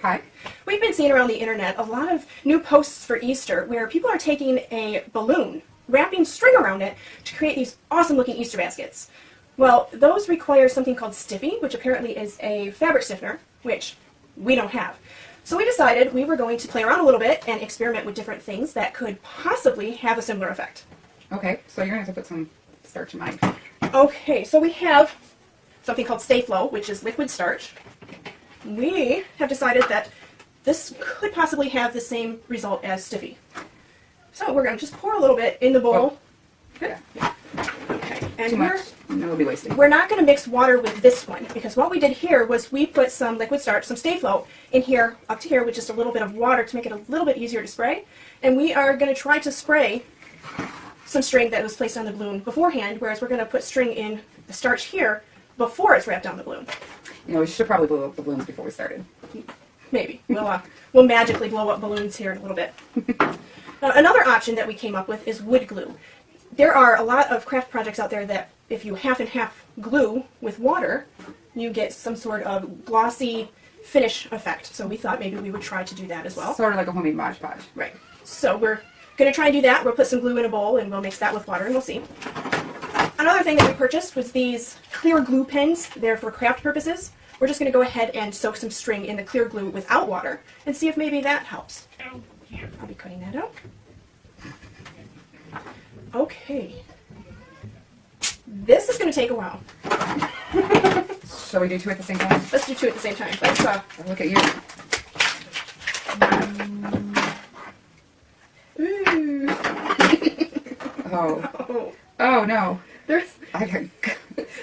Hi. We've been seeing around the internet a lot of new posts for Easter where people are taking a balloon, wrapping string around it to create these awesome looking Easter baskets. Well, those require something called stiffening, which apparently is a fabric stiffener, which we don't have. So we decided we were going to play around a little bit and experiment with different things that could possibly have a similar effect. Okay, so you're going to have to put some starch in mine. Okay, so we have something called Stay Flow, which is liquid starch. We have decided that this could possibly have the same result as Stiffy. So we're going to just pour a little bit in the bowl. Oh. Yeah. Okay. And Too much, and it'll be wasted. we're not going to mix water with this one, because what we did here was we put some liquid starch, some Stay Flow, in here, up to here, with just a little bit of water to make it a little bit easier to spray. And we are going to try to spray some string that was placed on the balloon beforehand, whereas we're going to put string in the starch here before it's wrapped on the balloon. You know, we should probably blow up the balloons before we started. Maybe. We'll magically blow up balloons here in a little bit. Another option that we came up with is wood glue. There are a lot of craft projects out there that if you half and half glue with water, you get some sort of glossy finish effect. So we thought maybe we would try to do that as well. Sort of like a homemade Mod Podge. Right. So we're going to try and do that. We'll put some glue in a bowl and we'll mix that with water and we'll see. Another thing that we purchased was these clear glue pens. They're for craft purposes. We're just going to go ahead and soak some string in the clear glue without water and see if maybe that helps. I'll be cutting that out. Okay. This is going to take a while. Shall we do two at the same time? Let's do two at the same time. Let's Look at you. Ooh. Oh. Oh no.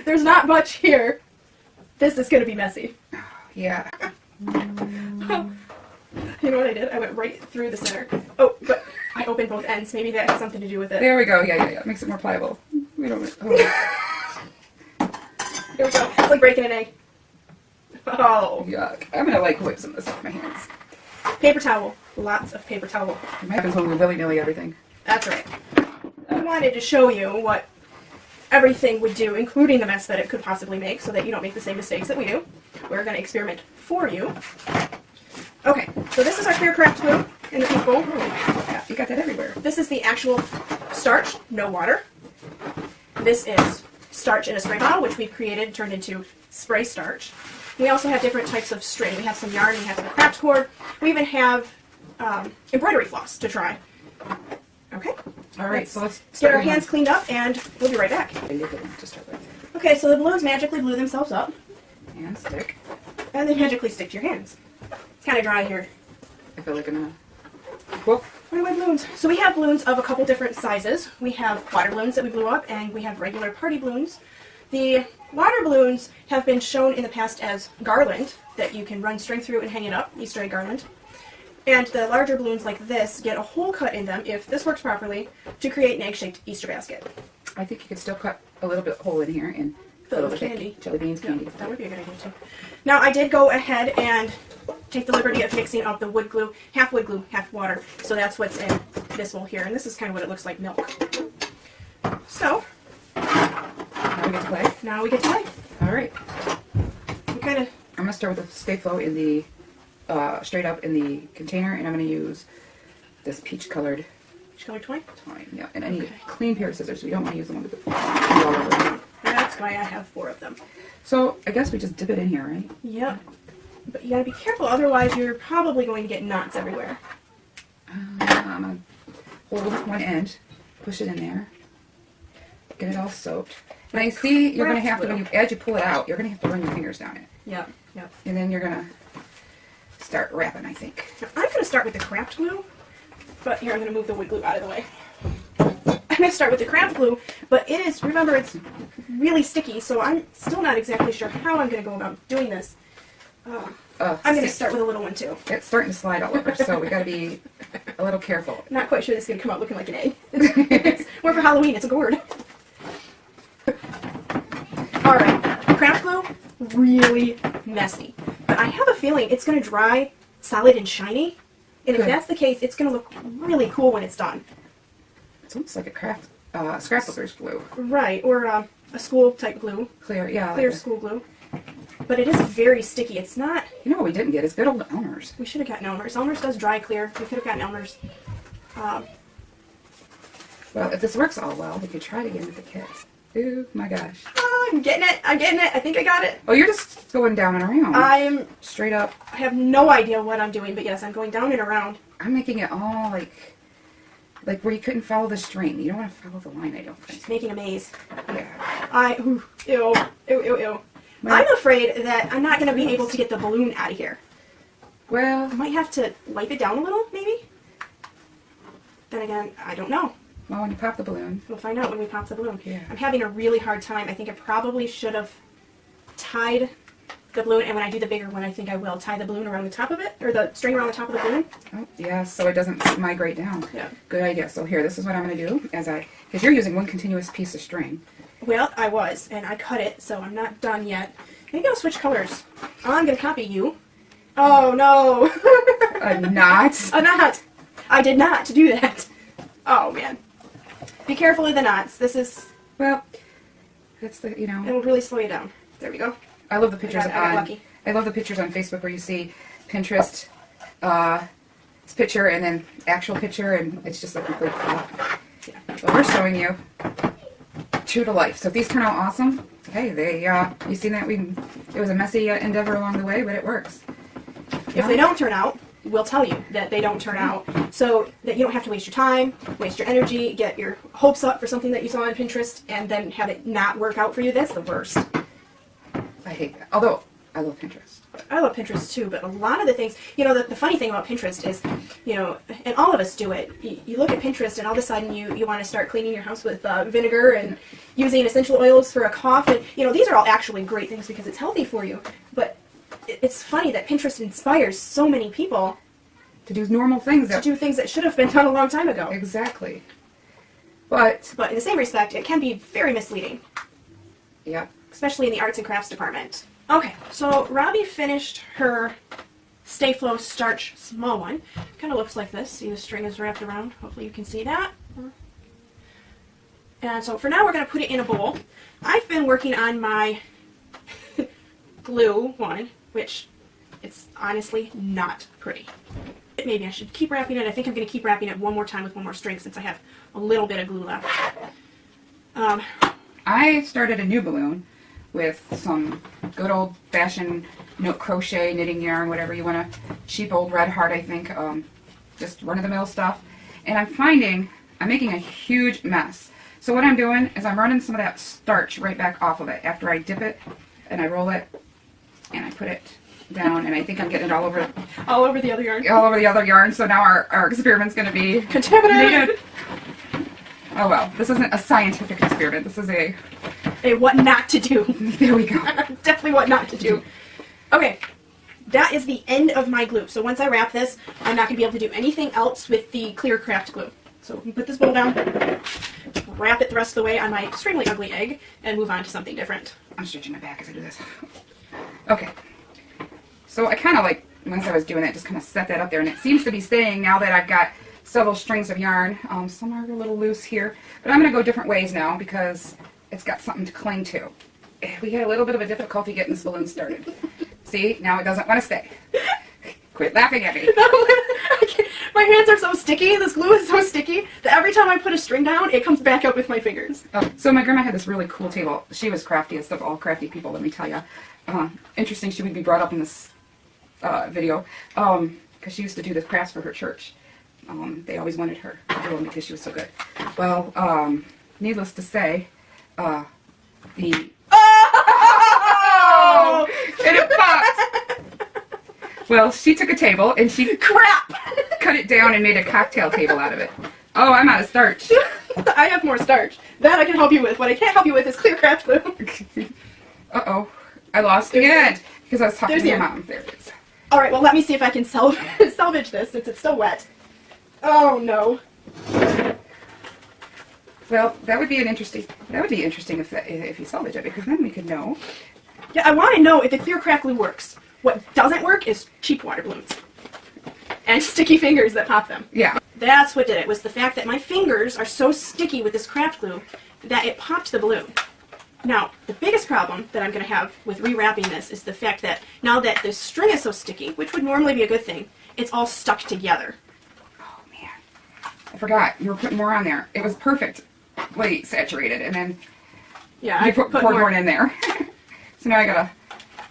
There's not much here. This is going to be messy. Yeah. You know what I did? I went right through the center. Oh, but I opened both ends. Maybe that has something to do with it. There we go. Yeah. Makes it more pliable. We don't. Oh. There we go. It's like breaking an egg. Oh. Yuck. I'm gonna like whip some of this off my hands. Paper towel. Lots of paper towel. It happens when we willy-nilly everything. That's right. I wanted to show you what everything would do, including the mess that it could possibly make, so that you don't make the same mistakes that we do. We're going to experiment for you. Okay, so this is our clear craft glue in the pink bowl. Yeah, you got that everywhere. This is the actual starch, no water. This is starch in a spray bottle, which we've created, turned into spray starch. We also have different types of string. We have some yarn, we have some craft cord. We even have embroidery floss to try. Okay. All right, so let's get our hands cleaned up, and we'll be right back. Okay, so the balloons magically glue themselves up. And stick. And they magically stick to your hands. It's kind of dry here. I feel like I'm gonna... Whoa. What are my balloons? So we have balloons of a couple different sizes. We have water balloons that we blew up, and we have regular party balloons. The water balloons have been shown in the past as garland that you can run string through and hang it up, Easter egg garland. And the larger balloons like this get a hole cut in them, if this works properly, to create an egg-shaped Easter basket. I think you could still cut a little bit hole in here and fill it with candy. Jelly beans candy. Yeah, that would be a good idea too. Now I did go ahead and take the liberty of mixing up the wood glue, half water. So that's what's in this bowl here, and this is kind of what it looks like, milk. So now we get to play. Now we get to play. All right. I'm gonna start with the Stay Flow in the straight up in the container, and I'm gonna use this peach colored toy. Yeah, and I need a clean pair of scissors. So you don't want to use the one with the all over. That's why I have 4 of them. So I guess we just dip it in here, right? Yep. But you gotta be careful, otherwise you're probably going to get knots everywhere. I'm gonna hold one end, push it in there, get it all soaked. And I see you're gonna have to, as you pull it out, you're gonna have to run your fingers down it. Yep. And then you're gonna start wrapping, I think. Now, I'm gonna start with the craft glue, but here I'm gonna move the wood glue out of the way. I'm gonna start with the craft glue, but it is, remember, it's really sticky, so I'm still not exactly sure how I'm gonna go about doing this. I'm gonna start with a little one too. It's starting to slide all over, so we gotta be a little careful. Not quite sure this is gonna come out looking like an egg. It's more for Halloween, it's a gourd. Alright, craft glue, really messy. But I have a feeling it's going to dry solid and shiny. And if that's the case, it's going to look really cool when it's done. It's almost like a craft scrapbooker's glue. Right, or a school type glue. Clear, yeah. Clear school glue. But it is very sticky. It's not... You know what we didn't get is good old Elmer's. We should have gotten Elmer's. Elmer's does dry clear. We could have gotten Elmer's. Well, if this works all well, we could try it again with the kids. Ooh, my gosh. Oh, I'm getting it. I'm getting it. I think I got it. Oh, you're just going down and around. I'm... Straight up. I have no idea what I'm doing, but yes, I'm going down and around. I'm making it all like where you couldn't follow the string. You don't want to follow the line, I don't think. Just making a maze. Yeah. Ooh, ew, ew, ew, ew. Well, I'm afraid that I'm not going to be able to get the balloon out of here. Well, I might have to wipe it down a little, maybe? Then again, I don't know. well, when you pop the balloon. We'll find out when we pop the balloon. Yeah. I'm having a really hard time. I think I probably should have tied the balloon, and when I do the bigger one, I think I will tie the balloon around the top of it, or the string around the top of the balloon. Oh, yeah, so it doesn't migrate down. Yeah. Good idea. So here, this is what I'm going to do because you're using one continuous piece of string. Well, I was, and I cut it, so I'm not done yet. Maybe I'll switch colors. Oh, I'm going to copy you. Oh, no. I'm not. I'm not. I did not do that. Oh, man. Be careful of the knots. This is... Well, that's the, you know. It'll really slow you down. There we go. I love the pictures I got lucky. I love the pictures on Facebook where you see Pinterest, picture and then actual picture, and it's just a complete flop. Yeah. But we're showing you true to life. So if these turn out awesome, hey, you seen that it was a messy endeavor along the way, but it works. If they don't turn out, we'll tell you that they don't turn out, so that you don't have to waste your time, waste your energy, get your hopes up for something that you saw on Pinterest, and then have it not work out for you. That's the worst. I hate that. Although, I love Pinterest. I love Pinterest too, but a lot of the things, the funny thing about Pinterest is, and all of us do it, you look at Pinterest and all of a sudden you want to start cleaning your house with vinegar and using essential oils for a cough, and these are all actually great things because it's healthy for you, but it's funny that Pinterest inspires so many people to do normal things. To do things that should have been done a long time ago. Exactly. But in the same respect, it can be very misleading. Yeah. Especially in the arts and crafts department. Okay, so Robbi finished her Stay Flow Starch small one. Kind of looks like this. See, the string is wrapped around. Hopefully you can see that. And so for now we're going to put it in a bowl. I've been working on my glue one, which it's honestly not pretty. Maybe I should keep wrapping it. I think I'm going to keep wrapping it one more time with one more string since I have a little bit of glue left. I started a new balloon with some good old-fashioned crochet, knitting yarn, whatever you want to, cheap old red heart, I think, just run-of-the-mill stuff. And I'm finding I'm making a huge mess. So what I'm doing is I'm running some of that starch right back off of it after I dip it and I roll it and I put it down, and I think I'm getting it all over the other yarn. All over the other yarn, so now our experiment's going to be contaminated. Oh well, this isn't a scientific experiment. This is a what not to do. There we go. Definitely what not to do. Okay, that is the end of my glue. So once I wrap this, I'm not going to be able to do anything else with the clear craft glue. So we can put this bowl down, wrap it the rest of the way on my extremely ugly egg, and move on to something different. I'm stretching my back as I do this. Okay. So I kind of once I was doing it, just kind of set that up there, and it seems to be staying now that I've got several strings of yarn. Some are a little loose here, but I'm going to go different ways now because it's got something to cling to. We had a little bit of a difficulty getting this balloon started. See, now it doesn't want to stay. Quit laughing at me. No, I can't. My hands are so sticky, this glue is so sticky, that every time I put a string down, it comes back up with my fingers. Oh, so my grandma had this really cool table. She was craftiest of all crafty people, let me tell you. Interesting she would be brought up in this video, because she used to do the crafts for her church. They always wanted her to do them because she was so good. Well, needless to say, Oh! And it popped! Well, she took a table and she cut it down and made a cocktail table out of it. Oh, I'm out of starch. I have more starch. That I can help you with. What I can't help you with is clear craft glue. Uh-oh. I lost the end because I was talking to your mom. There it is. Alright, well let me see if I can salvage this since it's still wet. Oh no. Well, that would be interesting if you salvage it, because then we could know. Yeah, I want to know if the clear craft glue works. What doesn't work is cheap water balloons. And sticky fingers that pop them. Yeah. That's what did it, was the fact that my fingers are so sticky with this craft glue that it popped the balloon. Now, the biggest problem that I'm going to have with rewrapping this is the fact that now that the string is so sticky, which would normally be a good thing, it's all stuck together. Oh man, I forgot you were putting more on there. It was perfectly saturated, and then Yeah, you I poured more. more in there. So now I gotta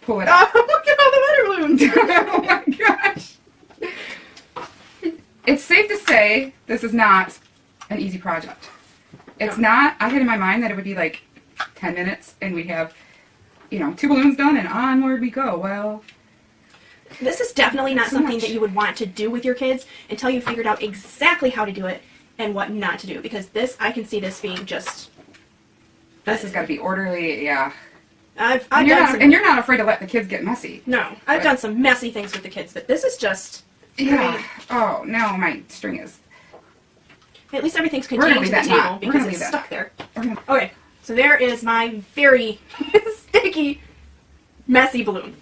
pull it out. Oh, look at all the water balloons! Oh my gosh. It's safe to say this is not an easy project. It's not. I had in my mind that it would be like 10 minutes and we'd have, 2 balloons done and onward we go. Well, This is definitely not so something much. that you would want to do with your kids until you figured out exactly how to do it and what not to do. Because this, I can see this being just... this has got to be orderly, yeah. I've And done some... you're not afraid to let the kids get messy. No, I've done some messy things with the kids, but this is just... Yeah. Oh, now my string is... At least everything's We're gonna contained to leave the that table knot. We're because gonna it's leave that. stuck there. We're gonna- Okay, so there is my very sticky, messy balloon.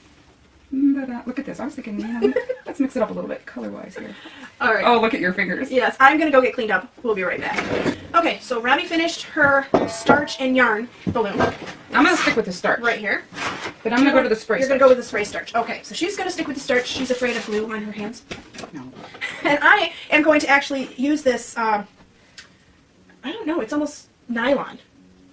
Look at this. I was thinking, let's mix it up a little bit color-wise here. All right. Oh, look at your fingers. Yes, I'm going to go get cleaned up. We'll be right back. Okay, so Robbi finished her starch and yarn balloon I'm going to stick with the starch. right here. But I'm going to go to the spray You're going starch. to go with the spray starch. Okay, so she's going to stick with the starch. She's afraid of glue on her hands. No. And I am going to actually use this, I don't know, it's almost nylon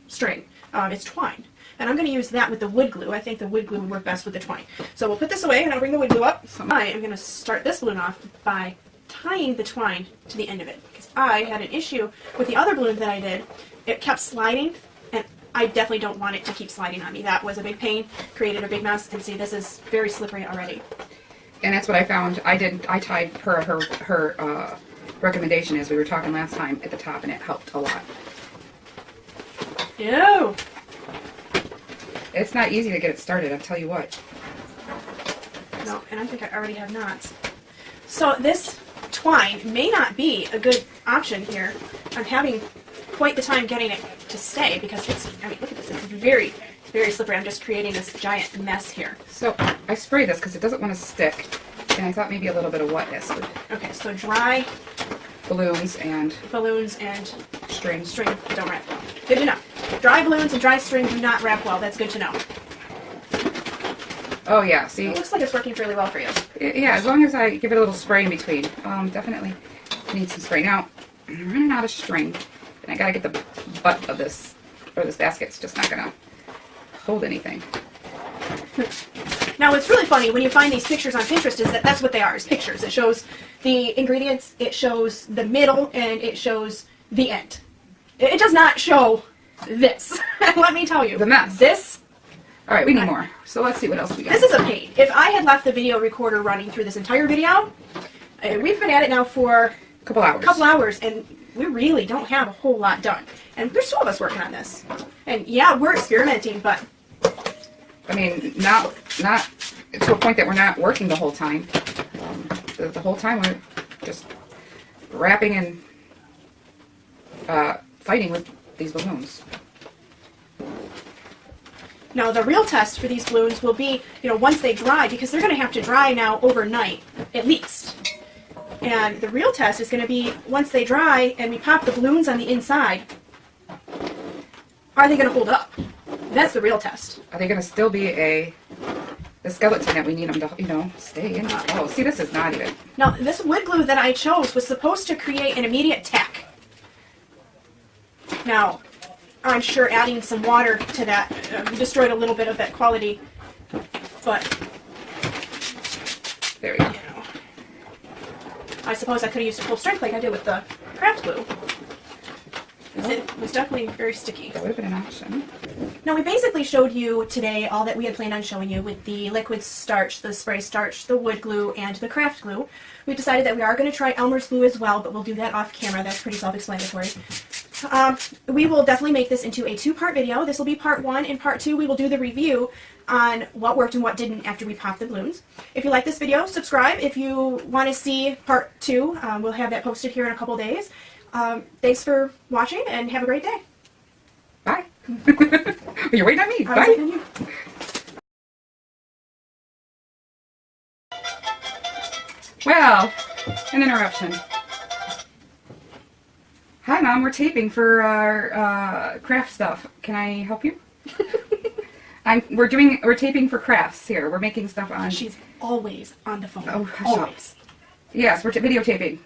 string. It's twine. And I'm going to use that with the wood glue. I think the wood glue would work best with the twine. So we'll put this away and I'll bring the wood glue up. So I am going to start this balloon off by tying the twine to the end of it. Because I had an issue with the other balloon that I did. It kept sliding and I definitely don't want it to keep sliding on me. That was a big pain, created a big mess, and see, this is very slippery already. And that's what I found. I tied her recommendation as we were talking last time at the top, and it helped a lot. Ew! It's not easy to get it started, I'll tell you what. No, and I think I already have knots. So this twine may not be a good option here. I'm having quite the time getting it to stay because it's, I mean, look at this, it's very, very slippery. I'm just creating this giant mess here. So I sprayed this because it doesn't want to stick, and I thought maybe a little bit of wetness would Okay, so dry balloons and balloons and string. string don't wrap well. Good to know. Dry balloons and dry string do not wrap well. That's good to know. Oh yeah, see, It looks like it's working fairly well for you. yeah, as long as I give it a little spray in between. Definitely need some spray. Now I'm running out of string, and I gotta get the butt of this, or this basket's just not gonna hold anything. Now, what's really funny when you find these pictures on Pinterest is that that's what they are, is pictures. It shows the ingredients, it shows the middle, and it shows the end. It does not show this. Let me tell you. The mess. This All right, we need more. So let's see what else we got. This is a pain. If I had left the video recorder running through this entire video, we've been at it now for a couple hours. a couple hours, and we really don't have a whole lot done. And there's 2 of us working on this. And yeah, we're experimenting, but I mean, not to a point that we're not working the whole time. The whole time we're just wrapping and fighting with these balloons. now the real test for these balloons will be, once they dry, because they're going to have to dry now overnight, at least. And the real test is going to be once they dry and we pop the balloons on the inside, are they going to hold up? That's the real test. Are they going to still be the skeleton that we need them to, stay in? Oh, see, this is not even. Now, this wood glue that I chose was supposed to create an immediate tack. Now, I'm sure adding some water to that destroyed a little bit of that quality, but, There we go. I suppose I could have used full strength like I did with the craft glue. It was definitely very sticky. That would have been an option. Now, we basically showed you today all that we had planned on showing you with the liquid starch, the spray starch, the wood glue, and the craft glue. We decided that we are going to try Elmer's glue as well, but we'll do that off camera. That's pretty self-explanatory. We will definitely make this into a 2-part video. This will be part 1. In part 2, we will do the review on what worked and what didn't after we popped the balloons. If you like this video, subscribe. If you want to see part 2, we'll have that posted here in a couple days. Thanks for watching, and have a great day. Bye. You're waiting on me. I was Bye. waiting on you. Well, an interruption. Hi, Mom. We're taping for our craft stuff. Can I help you? We're taping for crafts here. We're making stuff on. She's always on the phone. Oh, hush up. Always. Yes, we're videotaping.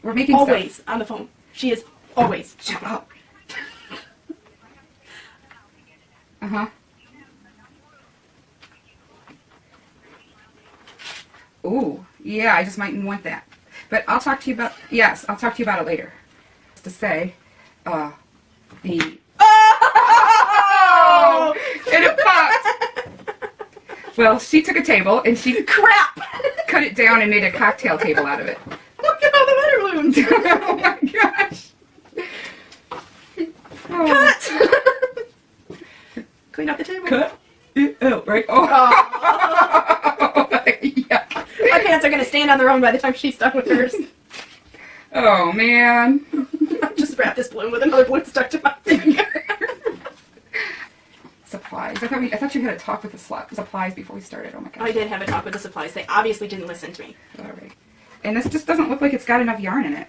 We're making Always stuff. on the phone. She is always. Shut up. Uh-huh. Ooh, yeah, I just might want that. But I'll talk to you about, yes, I'll talk to you about it later. Just to say, the... Oh! And it popped! Well, she took a table and she Crap! cut it down and made a cocktail table out of it. Look at all the water balloons! Oh my gosh! Oh. Cut! Clean up the table. Cut it out, right? Oh. Yuck. My pants are going to stand on their own by the time she's done with hers. Oh, man. Just wrap this balloon with another balloon stuck to my finger. Supplies. I thought you had a talk with the supplies before we started. Oh my gosh. I did have a talk with the supplies. They obviously didn't listen to me. All right. And this just doesn't look like it's got enough yarn in it.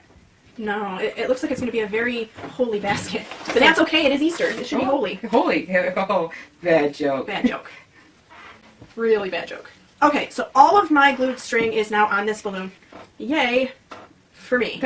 No, it looks like it's going to be a very holy basket. But that's okay. It is Easter. It should be holy. Holy. Oh, bad joke. Bad joke. Really bad joke. Okay, so all of my glued string is now on this balloon. Yay for me.